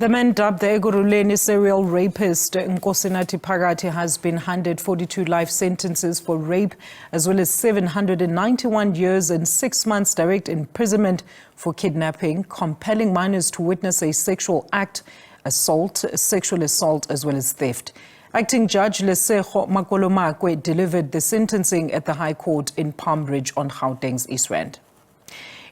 The man dubbed the Ekurhuleni serial rapist Nkosinathi Phakathi has been handed 42 life sentences for rape, as well as 791 years and 6 months direct imprisonment for kidnapping, compelling minors to witness a sexual act, assault, sexual assault, as well as theft. Acting Judge Lesego Makolomakwe delivered the sentencing at the High Court in Palm Ridge on Gauteng's East Rand.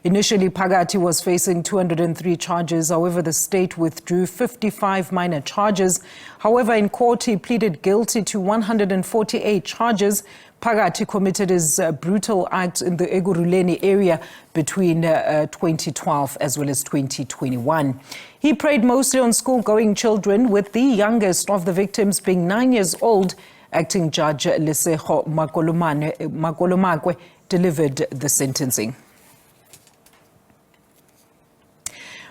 Initially, Phakathi was facing 203 charges. However, the state withdrew 55 minor charges. However, in court, he pleaded guilty to 148 charges. Phakathi committed his brutal act in the Ekurhuleni area between 2012 as well as 2021. He preyed mostly on school-going children, with the youngest of the victims being 9 years old. Acting Judge Lesego Makolomakwe delivered the sentencing.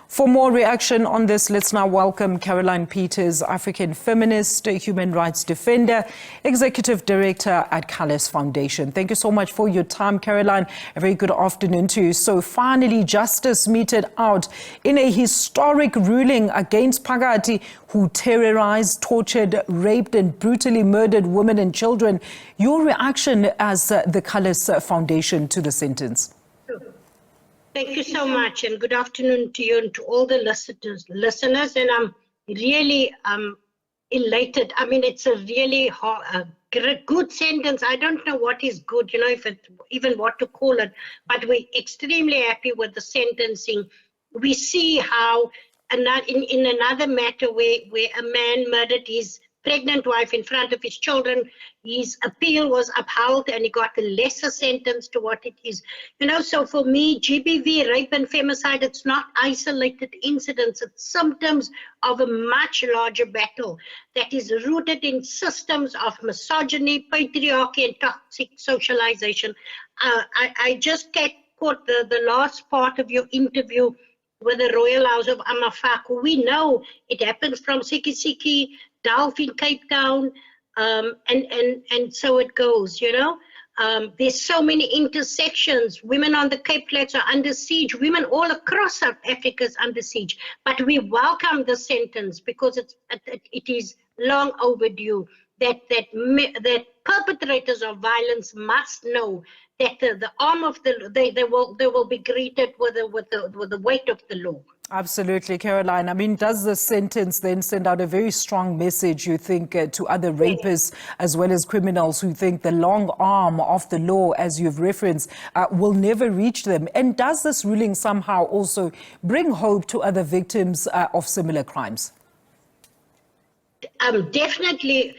For more reaction on this, let's now welcome Caroline Peters, African feminist, human rights defender, executive director at Callas Foundation. Thank you so much for your time, Caroline. A very good afternoon to you. So finally, justice meted out in a historic ruling against Phakathi, who terrorized, tortured, raped and brutally murdered women and children. Your reaction as the Callas Foundation to the sentence? Thank you so much, and good afternoon to you and to all the listeners. And I'm really elated. I mean, it's a really good sentence. I don't know what is good, if it, even what to call it, but we're extremely happy with the sentencing. We see how in another matter where a man murdered his pregnant wife in front of his children, his appeal was upheld and he got a lesser sentence to what it is. So for me, GBV, rape and femicide, it's not isolated incidents, it's symptoms of a much larger battle that is rooted in systems of misogyny, patriarchy and toxic socialization. I just caught the last part of your interview with the Royal House of Amafaku. We know it happens from Sikisiki, Dolphin, Cape Town, and so it goes, There's so many intersections. Women on the Cape Flats are under siege. Women all across South Africa is under siege. But we welcome the sentence because it is long overdue. That perpetrators of violence must know that the arm of they will be greeted with the weight of the law. Absolutely, Caroline. I mean, does the sentence then send out a very strong message, you think, to other rapists as well as criminals who think the long arm of the law, as you've referenced, will never reach them? And does this ruling somehow also bring hope to other victims of similar crimes? Definitely,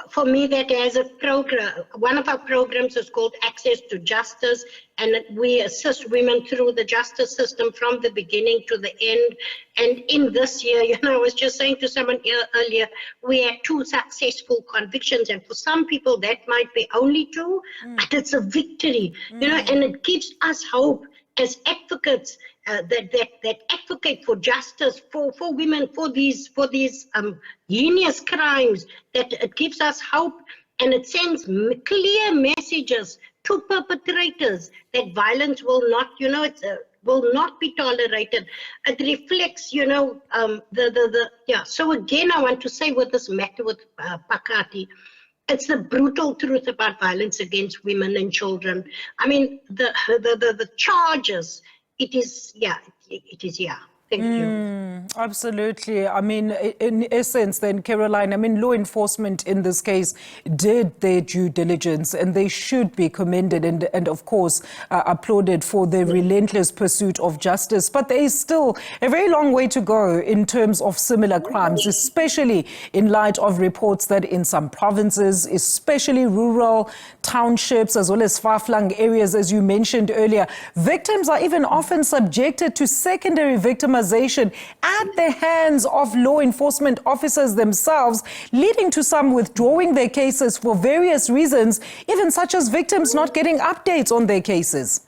for me, that as a program, one of our programs is called Access to Justice, and we assist women through the justice system from the beginning to the end. And in this year, I was just saying to someone earlier, we had 2 successful convictions, and for some people that might be only 2, but it's a victory, and it gives us hope as advocates that advocate for justice for women, for these heinous crimes. That it gives us hope, and it sends clear messages to perpetrators that violence will not, will not be tolerated. It reflects, So again, I want to say with this matter with Phakathi, it's the brutal truth about violence against women and children. I mean, the charges. It is. Thank you. Absolutely. I mean, in essence, then, Caroline, I mean, law enforcement in this case did their due diligence, and they should be commended and of course, applauded for their relentless pursuit of justice. But there is still a very long way to go in terms of similar crimes, especially in light of reports that in some provinces, especially rural townships, as well as far-flung areas, as you mentioned earlier, victims are even often subjected to secondary victimization at the hands of law enforcement officers themselves, leading to some withdrawing their cases for various reasons, even such as victims not getting updates on their cases.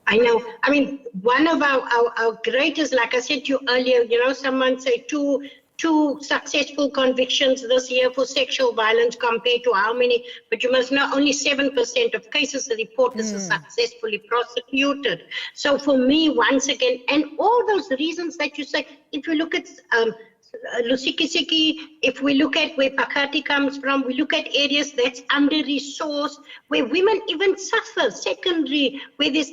I know. I mean, one of our greatest, like I said to you earlier, someone say 2 2 successful convictions this year for sexual violence compared to how many? But you must know only 7% of cases reported are successfully prosecuted. So for me, once again, and all those reasons that you say, if you look at Lusikisiki, if we look at where Phakathi comes from, we look at areas that's under-resourced, where women even suffer, secondary, where there's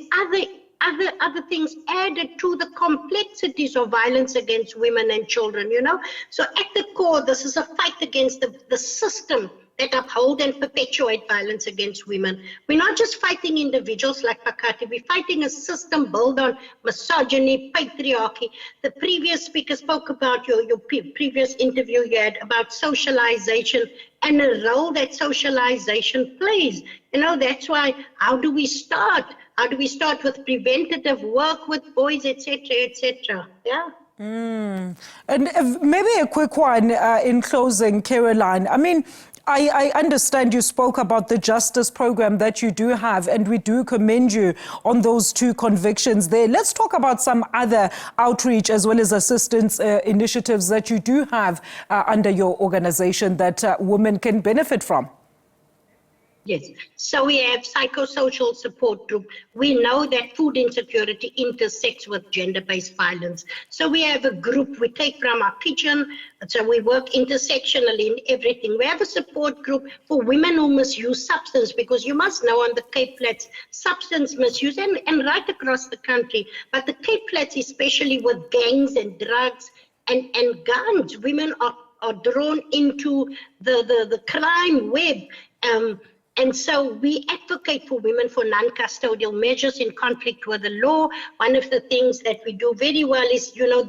other things added to the complexities of violence against women and children, you know. So at the core, this is a fight against the system that uphold and perpetuate violence against women. We're not just fighting individuals like Phakathi, we're fighting a system built on misogyny, patriarchy. The previous speaker spoke about your previous interview you had about socialization and the role that socialization plays. You know, that's why, how do we start? How do we start with preventative work with boys, etc., etc.? Yeah. And maybe a quick one in closing, Caroline. I mean, I understand you spoke about the justice program that you do have, and we do commend you on those 2 convictions there. Let's talk about some other outreach as well as assistance initiatives that you do have under your organization that women can benefit from. Yes, so we have psychosocial support group. We know that food insecurity intersects with gender-based violence. So we have a group we take from our kitchen, so we work intersectionally in everything. We have a support group for women who misuse substance, because you must know on the Cape Flats, substance misuse and right across the country, but the Cape Flats especially with gangs and drugs and guns, women are drawn into the crime web. And so we advocate for women for non-custodial measures in conflict with the law. One of the things that we do very well is, you know,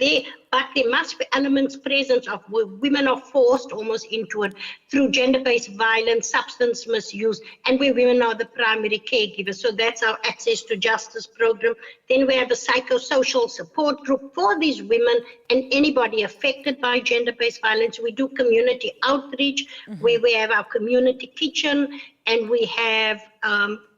but there must be elements present of where women are forced almost into it through gender-based violence, substance misuse, and where women are the primary caregivers. So that's our access to justice program. Then we have a psychosocial support group for these women and anybody affected by gender-based violence. We do community outreach where we have our community kitchen, and we have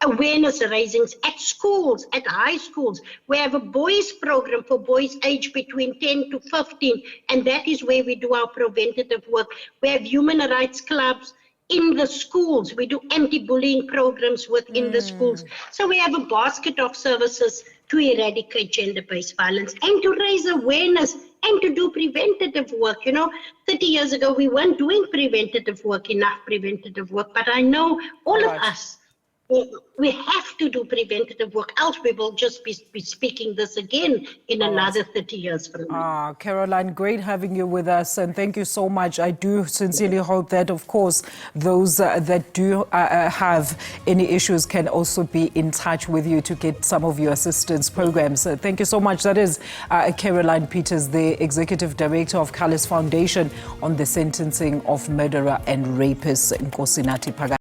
awareness raisings at schools, at high schools. We have a boys program for boys aged between 10 to 15, and that is where we do our preventative work. We have human rights clubs in the schools. We do anti-bullying programs within the schools. So we have a basket of services to eradicate gender-based violence and to raise awareness and to do preventative work. You know, 30 years ago, we weren't doing preventative work, enough preventative work, but I know all of us, we have to do preventative work, else we will just be speaking this again in another 30 years from now. Caroline, great having you with us, and thank you so much. I do sincerely hope that, of course, those that do have any issues can also be in touch with you to get some of your assistance programs. Thank you so much. That is Caroline Peters, the Executive Director of Callas Foundation on the sentencing of murderer and rapist Nkosinathi Phakathi.